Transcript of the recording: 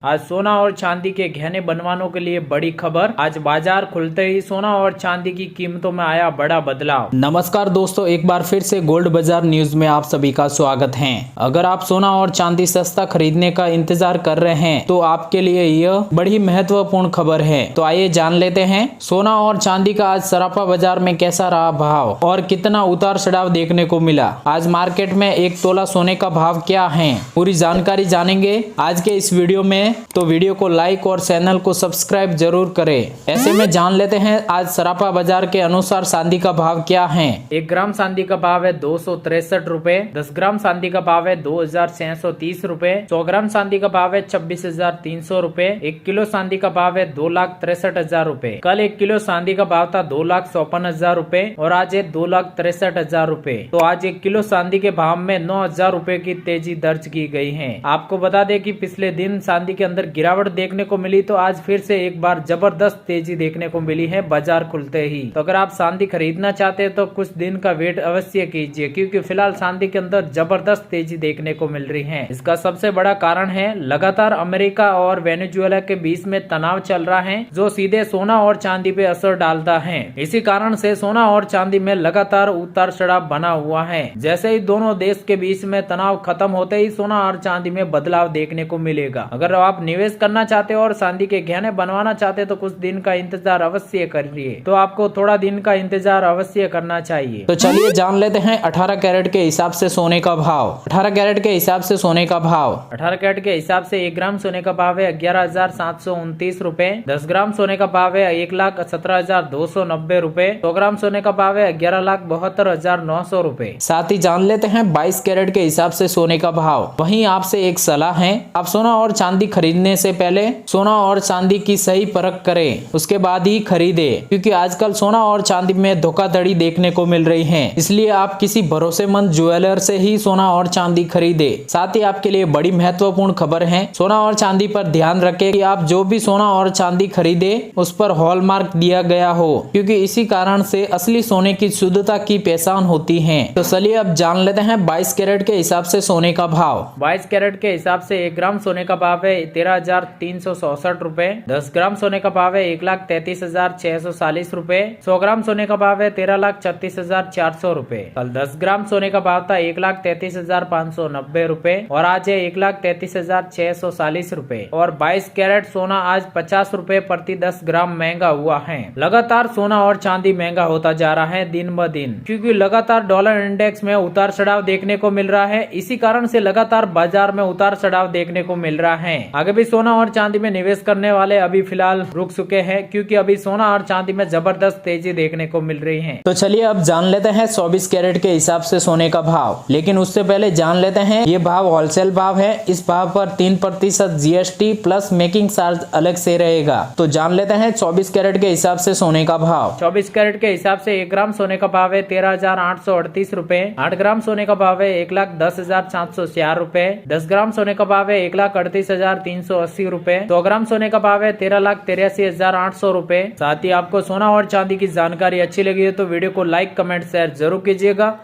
आज सोना और चांदी के गहने बनवानों के लिए बड़ी खबर। आज बाजार खुलते ही सोना और चांदी की कीमतों में आया बड़ा बदलाव। नमस्कार दोस्तों, एक बार फिर से गोल्ड बाजार न्यूज में आप सभी का स्वागत है। अगर आप सोना और चांदी सस्ता खरीदने का इंतजार कर रहे हैं तो आपके लिए यह बड़ी महत्वपूर्ण खबर है। तो आइए जान लेते हैं सोना और चांदी का आज सराफा बाजार में कैसा रहा भाव और कितना उतार चढ़ाव देखने को मिला। आज मार्केट में 1 तोला सोने का भाव क्या है, पूरी जानकारी जानेंगे आज के इस वीडियो में। तो वीडियो को लाइक और चैनल को सब्सक्राइब जरूर करें। ऐसे में जान लेते हैं आज सराफा बाजार के अनुसार चांदी का भाव क्या है। 1 ग्राम चांदी का भाव है 263 रुपए। 10 ग्राम चांदी का भाव है 2630 रुपए। 100 ग्राम चांदी का भाव है 26,300 रुपए। 1 किलो चांदी का भाव है 2,63,000 रुपए। कल 1 किलो चांदी का भाव था 2,54,000 रुपए और आज है 2,63,000 रुपए। तो आज 1 किलो चांदी के भाव में 9,000 रुपए की तेजी दर्ज की गई है। आपको बता दें कि पिछले दिन चांदी के अंदर गिरावट देखने को मिली, तो आज फिर से एक बार जबरदस्त तेजी देखने को मिली है बाजार खुलते ही। तो अगर आप चांदी खरीदना चाहते हैं तो कुछ दिन का वेट अवश्य कीजिए, क्योंकि फिलहाल चांदी के अंदर जबरदस्त तेजी देखने को मिल रही है। इसका सबसे बड़ा कारण है लगातार अमेरिका और वेनेजुएला के बीच में तनाव चल रहा है, जो सीधे सोना और चांदी पे असर डालता है। इसी कारण से सोना और चांदी में लगातार उतार चढ़ाव बना हुआ है। जैसे ही दोनों देश के बीच में तनाव खत्म होते ही सोना और चांदी में बदलाव देखने को मिलेगा। अगर आप निवेश करना चाहते हो और चांदी के गहने बनवाना चाहते हो तो कुछ दिन का इंतजार अवश्य करिए। तो आपको थोड़ा दिन का इंतजार अवश्य करना चाहिए। तो चलिए जान लेते हैं 18 कैरेट के हिसाब से सोने का भाव। 18 कैरेट के हिसाब से सोने का भाव 18 कैरेट के हिसाब से 1 ग्राम सोने का भाव है 11,729 रुपए। 10 ग्राम सोने का भाव है 1,17,290 रुपए। 100 ग्राम सोने का भाव है 11,72,900 रुपए। साथ ही जान लेते हैं 22 कैरेट के हिसाब से सोने का भाव। वहीं आपसे एक सलाह है, आप सोना और चांदी खरीदने से पहले सोना और चांदी की सही परख करें, उसके बाद ही खरीदे, क्योंकि आजकल सोना और चांदी में धोखाधड़ी देखने को मिल रही है। इसलिए आप किसी भरोसेमंद ज्वेलर से ही सोना और चांदी खरीदे। साथ ही आपके लिए बड़ी महत्वपूर्ण खबर है, सोना और चांदी पर ध्यान रखें कि आप जो भी सोना और चांदी खरीदे उस पर हॉलमार्क दिया गया हो, क्योंकि इसी कारण से असली सोने की शुद्धता की पहचान होती है। तो चलिए अब जान लेते हैं 22 कैरेट के हिसाब से सोने का भाव। 22 कैरेट के हिसाब से 1 ग्राम सोने का भाव है 13,364 रुपए। 10 ग्राम सोने का भाव है 1,33,640 रुपए। 100 ग्राम सोने का भाव है 13,36,400 रुपए। कल 10 ग्राम सोने का भाव था 1,33,590 रुपए और आज है 1,33,640 रुपए। और 22 कैरेट सोना आज 50 रुपए प्रति 10 ग्राम महंगा हुआ है। लगातार सोना और चांदी महंगा होता जा रहा है दिन ब दिन, क्योंकि लगातार डॉलर इंडेक्स में उतार चढ़ाव देखने को मिल रहा है। इसी कारण से लगातार बाजार में उतार चढ़ाव देखने को मिल रहा है। आगे भी सोना और चांदी में निवेश करने वाले अभी फिलहाल रुक चुके हैं, क्योंकि अभी सोना और चांदी में जबरदस्त तेजी देखने को मिल रही है। तो चलिए अब जान लेते हैं 24 कैरेट के हिसाब से सोने का भाव। लेकिन उससे पहले जान लेते हैं ये भाव होलसेल भाव है। इस भाव पर 3% जीएसटी प्लस मेकिंग चार्ज अलग से रहेगा। तो जान लेते हैं 24 कैरेट के हिसाब से सोने का भाव। 24 कैरेट के हिसाब से 1 ग्राम सोने का भाव है 13,838 रुपए। 8 ग्राम सोने का भाव है 1,10,704 रुपए। 10 ग्राम सोने का भाव है 1,38,380 रुपए। 100 ग्राम सोने का भाव है 13,83,800 रुपए। साथ ही आपको सोना और चांदी की जानकारी अच्छी लगी है तो वीडियो को लाइक, कमेंट, शेयर जरूर कीजिएगा।